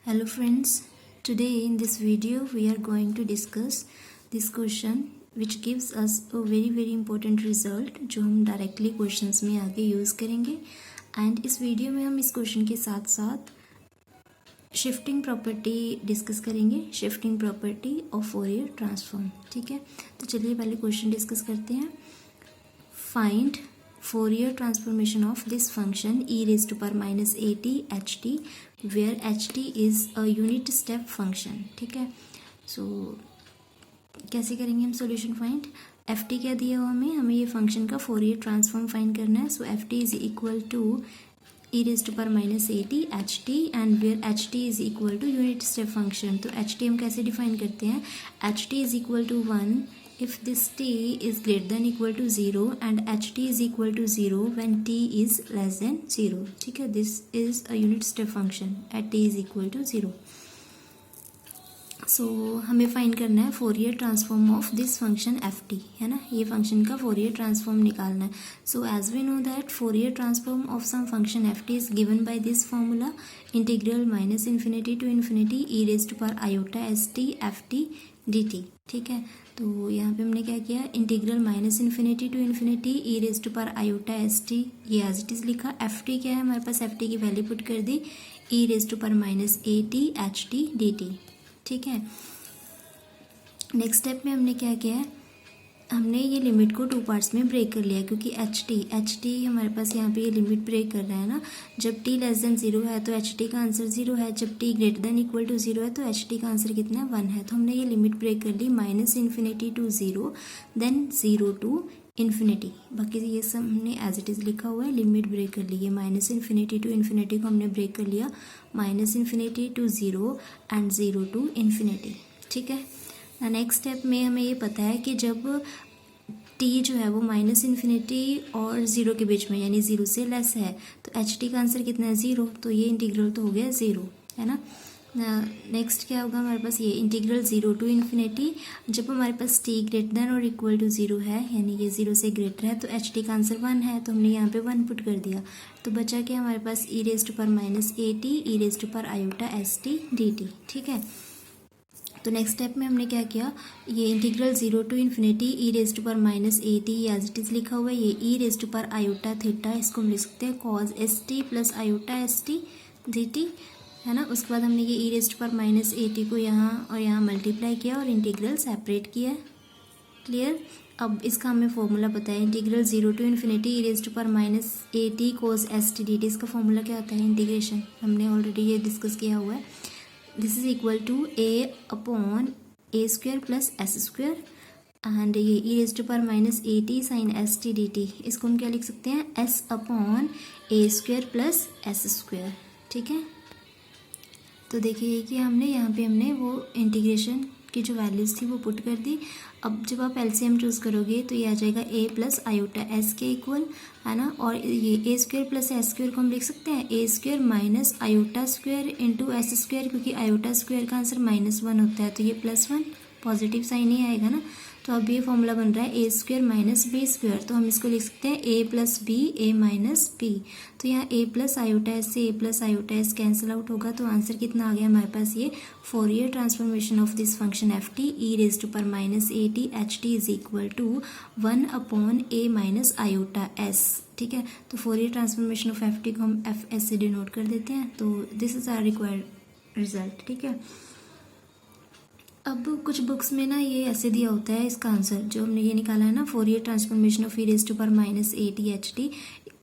Hello friends, today in this video we are going to discuss this question which gives us a very important result जो हम directly questions में आगे use करेंगे and इस video में हम इस क्वेश्चन के साथ साथ शिफ्टिंग प्रॉपर्टी डिस्कस करेंगे, shifting property of Fourier transform. ठीक है, तो चलिए पहले क्वेश्चन डिस्कस करते हैं। Find Fourier transformation of this function e raised to power minus at ht where ht is a unit step function। ठीक है, सो कैसे करेंगे हम सॉल्यूशन फाइंड। ft क्या दिया हुआ हमें ये फंक्शन का फोरियर ट्रांसफॉर्म फाइंड करना है। So ft is equal to e raised to power minus at ht and where ht is equal to unit step function। तो ht हम कैसे डिफाइन करते हैं, ht is equal to 1 if this t is greater than equal to 0 and ht is equal to 0 when t is less than 0। ठीक है, this is a unit step function at t is equal to 0। सो हमें find करना है Fourier transform of this function ft, है ना, ये function का Fourier transform निकालना है। So as we know that Fourier transform of some function ft is given by this formula integral minus infinity to infinity e raise to power iota st ft dt। ठीक है, तो यहाँ पे हमने क्या किया, integral minus infinity to infinity e raise to power iota st ये as it is लिखा। ft क्या है हमारे पास, ft की वैल्यू पुट कर दी e raise to power minus at ht dt। ठीक है, नेक्स्ट स्टेप में हमने क्या किया है, हमने ये लिमिट को टू पार्ट्स में ब्रेक कर लिया क्योंकि एच टी हमारे पास यहाँ पे ये लिमिट ब्रेक कर रहा है ना। जब t लेस देन 0 है तो एच टी का आंसर 0 है, जब t greater than equal to 0 है तो एच टी का आंसर कितना है, 1 है। तो हमने ये लिमिट ब्रेक कर ली minus infinity to 0 then 0 to infinity. बाकी ये सब हमने एज इट इज़ लिखा हुआ है, लिमिट ब्रेक कर ली है माइनस इन्फिनिटी टू इन्फिनिटी को हमने ब्रेक कर लिया minus infinity to 0 and 0 to infinity. ठीक है, नेक्स्ट स्टेप में हमें ये पता है कि जब t जो है वो माइनस इन्फिनिटी और 0 के बीच में यानी 0 से लेस है तो एच टी का आंसर कितना है, 0। तो ये इंटीग्रल तो हो गया 0, है ना। नेक्स्ट क्या होगा हमारे पास, ये इंटीग्रल 0 टू इन्फिनिटी, जब हमारे पास t ग्रेटर देन और इक्वल टू 0 है यानी ये 0 से ग्रेटर है तो एच टी का आंसर 1 है, तो हमने यहाँ पे 1 पुट कर दिया। तो बचा क्या हमारे पास, e raise to power minus at e raise to power iota st dt। ठीक है, तो नेक्स्ट स्टेप में हमने क्या किया, ये integral 0 to infinity e raise to power minus at as it is लिखा हुआ है, ये e raise to power iota theta, इसको हम लिख सकते हैं cos st plus iota st dt, है ना। उसके बाद हमने ये e raise to power minus at को यहाँ और यहाँ मल्टीप्लाई किया और इंटीग्रल सेपरेट किया। क्लियर, अब इसका हमें फॉर्मूला पता है, integral 0 to infinity e raise to power minus at cos st dt, इसका फॉर्मूला क्या होता है, इंटीग्रेशन, हमने ऑलरेडी ये डिस्कस किया हुआ है। This is equal to a upon a square plus s square and ये e raise to power minus at sine st dt, इसको हम क्या लिख सकते हैं, s upon a square plus s square. ठीक है, तो देखिए कि हमने वो इंटीग्रेशन की जो वैल्यूज़ थी वो पुट कर दी। अब जब आप एलसीएम चूज़ करोगे तो ये आ जाएगा a प्लस आयोटा s के इक्वल, है ना, और ये a square plus s square को हम लिख सकते हैं a square minus iota square into s square, क्योंकि आयोटा स्क्वेयर का आंसर -1 होता है तो ये +1 पॉजिटिव साइन ही आएगा ना। तो अब ये फॉर्मूला बन रहा है a square minus b square, तो हम इसको लिख सकते हैं a plus b a minus b। तो यहाँ a प्लस आयोटा एस से a plus iota s cancel out होगा, तो आंसर कितना आ गया हमारे पास, ये Fourier transformation of this function ft e raise to power minus at ht is equal to 1 upon a minus iota s। ठीक है, तो फोरियर ट्रांसफॉर्मेशन ऑफ ft को हम fs से डिनोट कर देते हैं, तो this is our required result. ठीक है, अब कुछ बुक्स में ना ये ऐसे दिया होता है इसका आंसर, जो हमने ये निकाला है ना Fourier transformation of e raise to power minus at ht,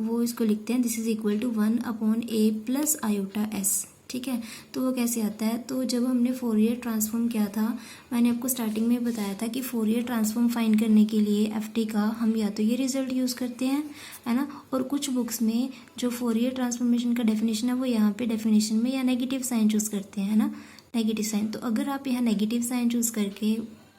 वो इसको लिखते हैं this is equal to 1 upon a plus iota s। ठीक है, तो वो कैसे आता है, तो जब हमने फोरियर ट्रांसफॉर्म किया था, मैंने आपको स्टार्टिंग में बताया था कि फोरियर ट्रांसफॉर्म फाइंड करने के लिए ft का हम या तो ये रिजल्ट यूज़ करते हैं, है ना, और कुछ बुक्स में जो फोरियर ट्रांसफॉर्मेशन का डेफिनेशन है वो यहाँ पे डेफिनेशन में या नेगेटिव साइन चूज़ करते हैं, है ना, नेगेटिव साइन। तो अगर आप यहाँ नेगेटिव साइन चूज़ करके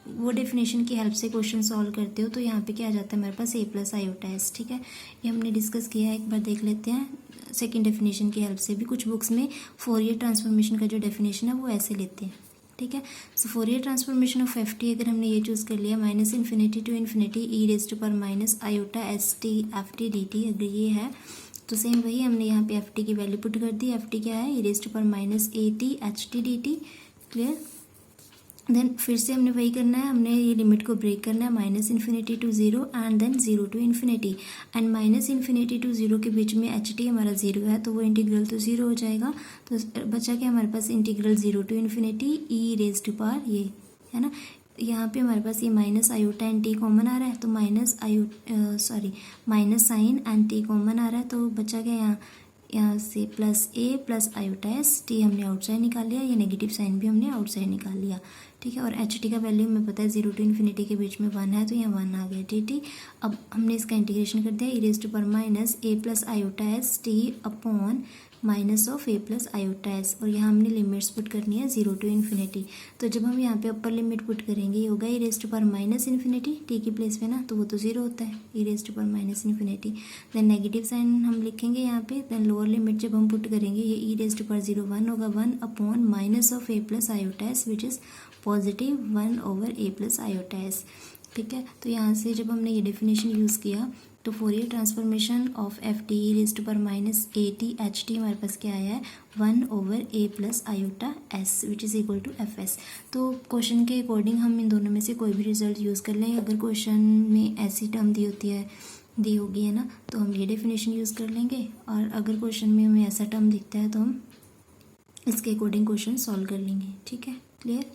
वो डेफिनेशन की हेल्प से क्वेश्चन सॉल्व करते हो तो यहाँ पे क्या आ जाता है हमारे पास a प्लस आयोटा एस। ठीक है, ये हमने डिस्कस किया है, एक बार देख लेते हैं सेकंड डेफिनेशन की हेल्प से भी। कुछ बुक्स में फोरियर ट्रांसफॉर्मेशन का जो डेफिनेशन है वो ऐसे लेते हैं। ठीक है, so Fourier transformation of ft अगर हमने ये चूज़ कर लिया minus infinity to infinity e raise to power minus iota st ft dt, अगर ये है तो सेम वही हमने यहाँ पे एफ टी की वैल्यू पुट कर दी। एफ टी क्या है, e⁻⁻ क्लियर। देन फिर से हमने वही करना है, हमने ये लिमिट को ब्रेक करना है, -∞ to 0 and then 0 to ∞, and -∞ to 0 के बीच में एच टी हमारा 0 है तो वो इंटीग्रल तो 0 हो जाएगा। तो बचा क्या हमारे पास, इंटीग्रल 0 to ∞ e⁻, ये है ना। यहाँ पे हमारे पास ये minus iota n t common आ रहा है, तो minus sine n t common आ रहा है, तो बचा क्या यहाँ से plus a plus iota s t हमने आउटसाइड निकाल लिया, ये नेगेटिव साइन भी हमने आउटसाइड निकाल लिया, ठीक है। और एच टी का वैल्यू हमें पता है 0 to ∞ के बीच में 1 है, तो यहाँ 1 आ गया टी। अब हमने इसका इंटीग्रेशन कर दिया, e⁻⁻ plus iota s T upon -a+i⁻s, और यहाँ हमने लिमिट्स पुट करनी है 0 to ∞। तो जब हम यहाँ पे अपर लिमिट पुट करेंगे ये होगा e⁻∞ टी की प्लेस पे ना, तो वो तो 0 होता है e⁻∞। देन नेगेटिव साइन हम लिखेंगे यहाँ पे। देन लोअर लिमिट जब हम पुट करेंगे ये e⁻0 1 होगा, 1 upon -a+i⁻s which is positive 1/a+i⁻s, ठीक है। तो यहाँ से जब हमने ये डेफिनेशन यूज़ किया तो Fourier transformation of f t e⁻⁻at h t हमारे पास क्या आया है, 1/a+i⁻s which is equal to fs। तो क्वेश्चन के अकॉर्डिंग हम इन दोनों में से कोई भी रिजल्ट यूज़ कर लें। अगर क्वेश्चन में ऐसी टर्म दी होगी है ना, तो हम ये डेफिनेशन यूज़ कर लेंगे, और अगर क्वेश्चन में हमें ऐसा टर्म दिखता है तो हम इसके अकॉर्डिंग क्वेश्चन सॉल्व कर लेंगे, ठीक है, clear.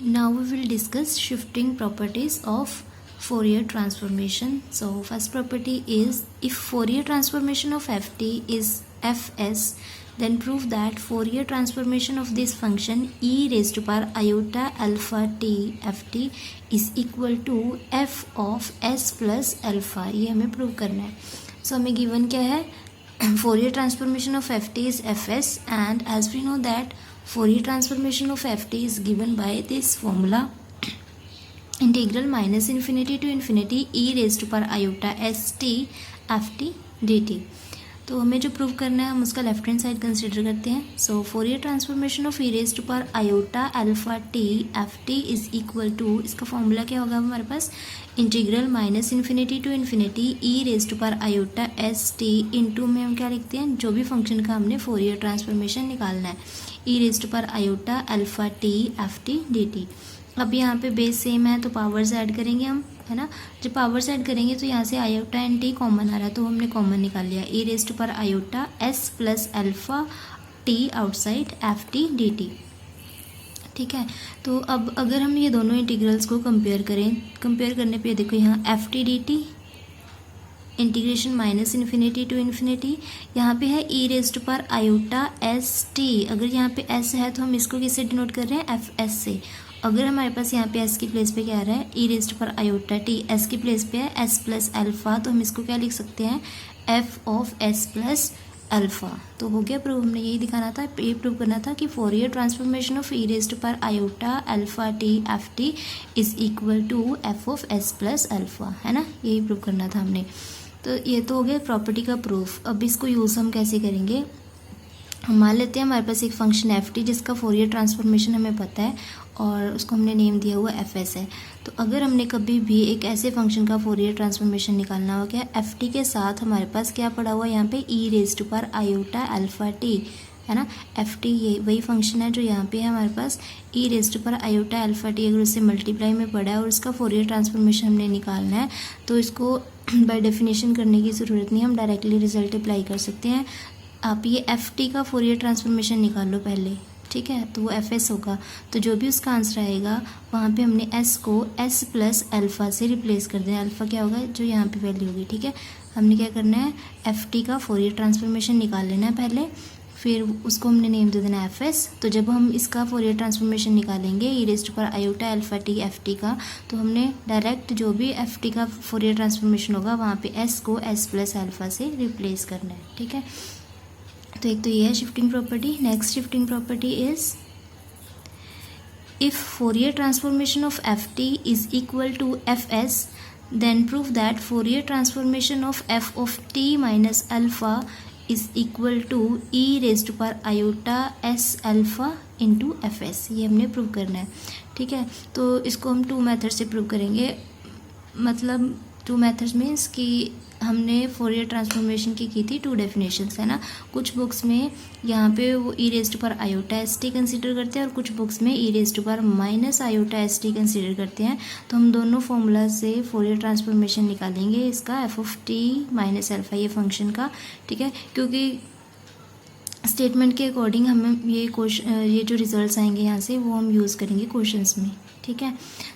Now we will discuss shifting properties of Fourier transformation. So first property is, if Fourier transformation of ft is fs, then prove that Fourier transformation of this function e⁻iα ft is equal to f of s plus alpha। ये हमें prove करना है। So हमें given क्या है, Fourier transformation of ft is fs, and as we know that Fourier transformation of ft is given by this formula integral -∞ to ∞e⁻iαst ft dt। तो हमें जो प्रूव करना है हम उसका लेफ्ट हैंड साइड कंसिडर करते हैं। So Fourier transformation of e⁻iαt ft is equal to, इसका फॉर्मूला क्या होगा हमारे पास, इंटीग्रल -∞ to ∞e⁻iαst इंटू में हम क्या लिखते हैं, जो भी फंक्शन का हमने फोरियर ट्रांसफॉर्मेशन निकालना है, e⁻iαt ft dt। अब यहाँ पे बेस सेम है तो पावर्स ऐड करेंगे हम, है ना। जब पावर्स ऐड करेंगे तो यहाँ से आयोटा एंड टी कॉमन आ रहा है, तो हमने कॉमन निकाल लिया, e⁻s plus alpha T outside F t d t, ठीक है। तो अब अगर हम ये दोनों इंटीग्रल्स को कंपेयर करने पे देखो यहाँ F t d T integration -∞ to ∞, यहाँ पे है e⁻s t। अगर यहाँ पे s है तो हम इसको किससे डिनोट कर रहे हैं, एफ एस से। अगर हमारे पास यहाँ पे s की प्लेस पे क्या आ रहा है, e⁻t, s की प्लेस पे है s प्लस अल्फ़ा, तो हम इसको क्या लिख सकते हैं, f of s plus alpha. तो हो गया प्रूव। हमने यही दिखाना था, ये प्रूव करना था कि Fourier transformation of e⁻iαt f t is equal to f of s plus alpha, है ना, यही प्रूव करना था हमने। तो ये तो हो गया प्रॉपर्टी का प्रूफ। अब इसको यूज़ हम कैसे करेंगे, हम मान लेते हैं हमारे पास एक फंक्शन एफ टी जिसका फोरियर ट्रांसफॉर्मेशन हमें पता है और उसको हमने नेम दिया हुआ एफ एस है। तो अगर हमने कभी भी एक ऐसे फंक्शन का फोरियर ट्रांसफॉर्मेशन निकालना हो, क्या एफ टी के साथ हमारे पास क्या पड़ा हुआ है यहाँ पे, e⁻iαt, है ना। एफ टी ये वही फंक्शन है जो यहाँ पे है हमारे पास, e⁻iαt अगर उससे मल्टीप्लाई में पड़ा है और उसका फोरियर ट्रांसफॉर्मेशन हमने निकालना है, तो इसको बाय डेफिनेशन करने की ज़रूरत नहीं, हम डायरेक्टली रिजल्ट अप्लाई कर सकते हैं। आप ये एफ टी का फोरियर ट्रांसफॉर्मेशन निकाल लो पहले, ठीक है, तो वो एफ एस होगा। तो जो भी उसका आंसर आएगा वहाँ पे हमने एस को एस प्लस अल्फ़ा से रिप्लेस कर देना। अल्फ़ा क्या होगा, जो यहाँ पे वैल्यू होगी, ठीक है। हमने क्या करना है, एफ टी का फोरियर ट्रांसफॉर्मेशन निकाल लेना है पहले, फिर उसको हमने नेम दे देना एफ एस। तो जब हम इसका फोरियर ट्रांसफॉर्मेशन निकालेंगे e⁻iαt एफ टी का, तो हमने डायरेक्ट जो भी एफ टी का फोरियर ट्रांसफॉर्मेशन होगा वहाँ पे एस को एस प्लस अल्फ़ा से रिप्लेस करना है, ठीक है। तो एक तो ये है shifting property. Next shifting property is, if Fourier transformation of f t is equal to f s, then prove that Fourier transformation of f of t minus alpha is equal to e⁻s alpha into f s. ये हमने prove करना है, ठीक है। तो इसको हम 2 method से प्रूव करेंगे। मतलब टू मेथड्स मीन्स कि हमने फोरियर ट्रांसफॉर्मेशन की थी 2 डेफिनेशंस, है ना। कुछ बुक्स में यहाँ पे वो e raise to power iota s t consider करते हैं और कुछ बुक्स में e raise to power minus iota s t consider करते हैं। तो हम दोनों फॉर्मूला से फोरियर ट्रांसफॉर्मेशन निकालेंगे इसका F of t minus alpha ये फंक्शन का, ठीक है। क्योंकि स्टेटमेंट के अकॉर्डिंग हमें ये जो रिजल्ट्स आएंगे यहाँ से वो हम यूज़ करेंगे क्वेश्चंस में, ठीक है।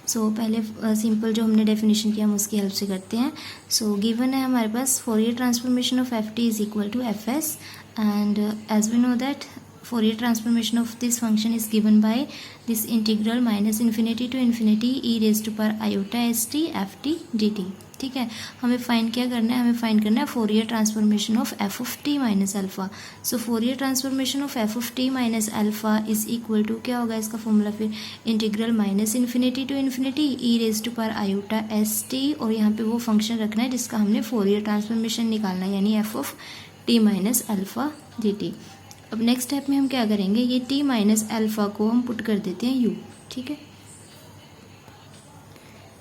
सो पहले सिंपल जो हमने डेफिनेशन किया हम उसकी हेल्प से करते हैं। सो गिवन है हमारे पास Fourier transformation of f t is equal to f s, and as we know that Fourier transformation of this function is given by this integral minus infinity to infinity e raise to power iota s t f t d t, ठीक है। हमें find क्या करना है, हमें find करना है Fourier transformation of f of t minus alpha. So Fourier transformation of f of t minus alpha is equal to क्या होगा इसका फॉर्मूला फिर integral minus infinity to infinity e raise to power iota s t, और यहाँ पे वो function रखना है जिसका हमने फोरियर ट्रांसफॉर्मेशन निकालना है, यानी F of t minus alpha d T. अब नेक्स्ट स्टेप में हम क्या करेंगे, ये टी माइनस अल्फा को हम पुट कर देते हैं यू, ठीक है।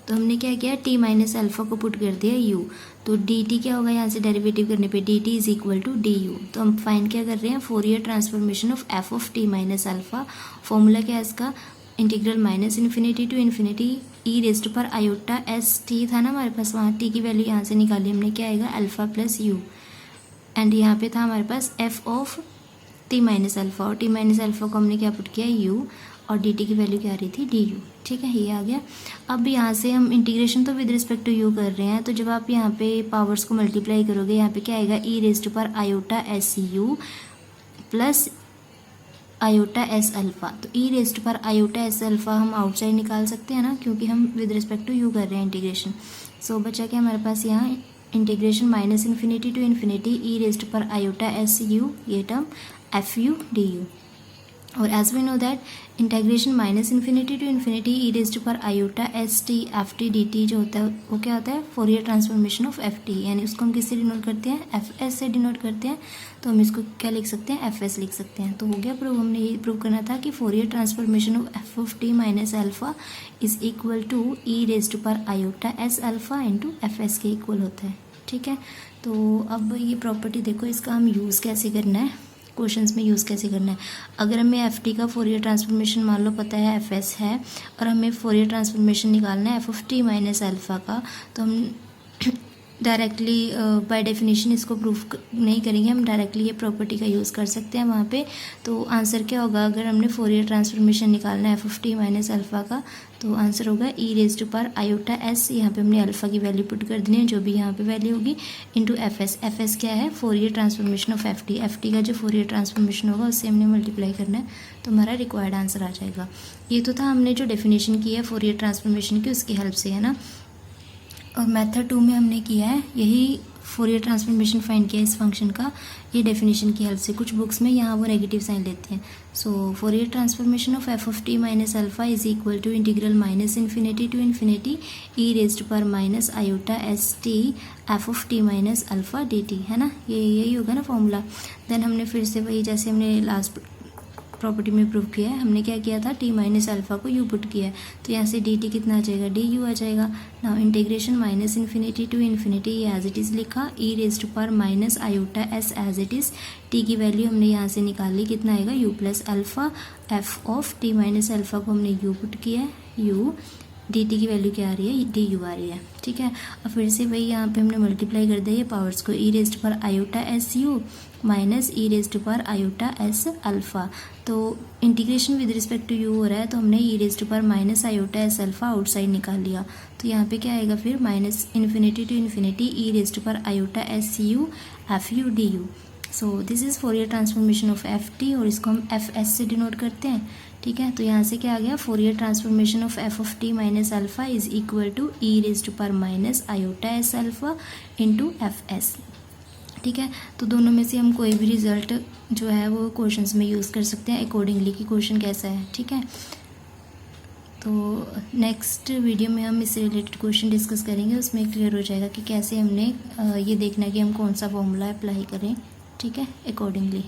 तो हमने क्या किया, टी माइनस अल्फा को पुट कर दिया यू, तो डी टी क्या होगा यहाँ से डेरिवेटिव करने पे d t is equal to d u. तो हम फाइंड क्या कर रहे हैं, Fourier transformation of f of t minus alpha. Formula क्या है इसका, integral minus infinity to infinity e raise to power iota s t था ना हमारे पास, वहाँ टी की वैल्यू यहाँ से निकाली हमने, क्या आएगा अल्फा प्लस यू, एंड यहाँ पे था हमारे पास f of t minus alpha, और टी माइनस अल्फा को हमने क्या पुट किया यू, और डी टी की वैल्यू क्या आ रही थी डी यू, ठीक है, ये आ गया। अब यहाँ से हम इंटीग्रेशन तो विद रिस्पेक्ट टू यू कर रहे हैं, तो जब आप यहाँ पे पावर्स को मल्टीप्लाई करोगे यहाँ पे क्या आएगा e raise to power iota s u plus iota s alpha. तो e raise to power iota s alpha हम आउटसाइड निकाल सकते हैं ना, क्योंकि हम विद रिस्पेक्ट टू यू कर रहे हैं इंटीग्रेशन। सो बचा क्या हमारे पास यहाँ integration minus infinity to infinity e raise to power iota s u, ये term f u d u, और as we know that integration minus infinity to infinity e raise to power iota s t f t d t जो होता है वो क्या होता है Fourier transformation of f t, यानी उसको हम किससे डिनोट करते हैं एफ एस से डिनोट करते हैं। तो हम इसको क्या लिख सकते हैं एफ एस लिख सकते हैं। तो हो गया प्रूव, हमने ये प्रूव करना था कि Fourier transformation of f of t minus alpha is equal to e raise to power iota s alpha into f s के इक्वल होता है, ठीक है। तो अब ये प्रॉपर्टी देखो, इसका हम यूज़ कैसे करना है, क्वेश्चंस में यूज़ कैसे करना है। अगर हमें एफ टी का फोरियर ट्रांसफॉर्मेशन मान लो पता है एफ एस है, और हमें फोरियर ट्रांसफॉर्मेशन निकालना है f of t minus alpha का, तो हम डायरेक्टली बाय डेफिनेशन इसको प्रूफ नहीं करेंगे, हम डायरेक्टली ये प्रॉपर्टी का यूज़ कर सकते हैं वहाँ पे। तो आंसर क्या होगा, अगर हमने फोरियर ट्रांसफॉर्मेशन निकालना है f of t minus alpha का, तो आंसर होगा e raise to power iota s, यहाँ पे हमने अल्फा की वैल्यू पुट कर देनी है जो भी यहाँ पे वैल्यू होगी, into f S. F S क्या है, Fourier transformation of f t का जो फोरियर ट्रांसफॉर्मेशन होगा उससे हमने मल्टीप्लाई करना है, तो हमारा रिक्वायर्ड आंसर आ जाएगा। ये तो था हमने जो डेफिनेशन की है फोरियर ट्रांसफॉर्मेशन की उसकी हेल्प से, है ना। और मेथड 2 में हमने किया है यही फोरियर ट्रांसफॉर्मेशन फाइंड किया इस फंक्शन का, ये डेफिनेशन की हेल्प से। कुछ बुक्स में यहाँ वो नेगेटिव साइन लेते हैं। So Fourier transformation of f of t minus alpha is equal to integral minus infinity to infinity e raise to power minus iota s t f of t minus alpha d t, है ना, ये यही होगा ना formula. Then हमने फिर से वही जैसे हमने लास्ट प्रॉपर्टी में प्रूव किया है, हमने क्या किया था टी माइनस अल्फा को यू पुट किया है, तो यहाँ से डी टी कितना आ जाएगा डी यू आ जाएगा। Now integration minus infinity to infinity ये एज इट इज़ लिखा, e raise to power minus iota s as it is, t की वैल्यू हमने यहाँ से निकाली, कितना आएगा u plus alpha, f of t minus alpha को हमने यू पुट किया है यू, डी टी की वैल्यू क्या आ रही है डी यू आ रही है, ठीक है। और फिर से वही यहाँ पे हमने मल्टीप्लाई कर दिया ये पावर्स को, e raise to power iota s u minus e raise to power iota s alpha. तो integration with respect to u हो रहा है, तो हमने e raise to power minus iota s alpha outside निकाल लिया, तो यहाँ पे क्या आएगा फिर minus infinity to infinity e raise to power iota s u f u d u. So this is Fourier transformation of f T, और इसको हम एफ एस से डिनोट करते हैं, ठीक है। तो यहाँ से क्या आ गया, Fourier transformation of f of t minus alpha is equal to e raise to power minus iota s alpha into f s, ठीक है। तो दोनों में से हम कोई भी रिजल्ट जो है वो क्वेश्चंस में यूज़ कर सकते हैं अकॉर्डिंगली कि क्वेश्चन कैसा है, ठीक है। तो नेक्स्ट वीडियो में हम इससे रिलेटेड क्वेश्चन डिस्कस करेंगे, उसमें क्लियर हो जाएगा कि कैसे हमने ये देखना है कि हम कौन सा फॉर्मूला अप्लाई करें, ठीक है, अकॉर्डिंगली।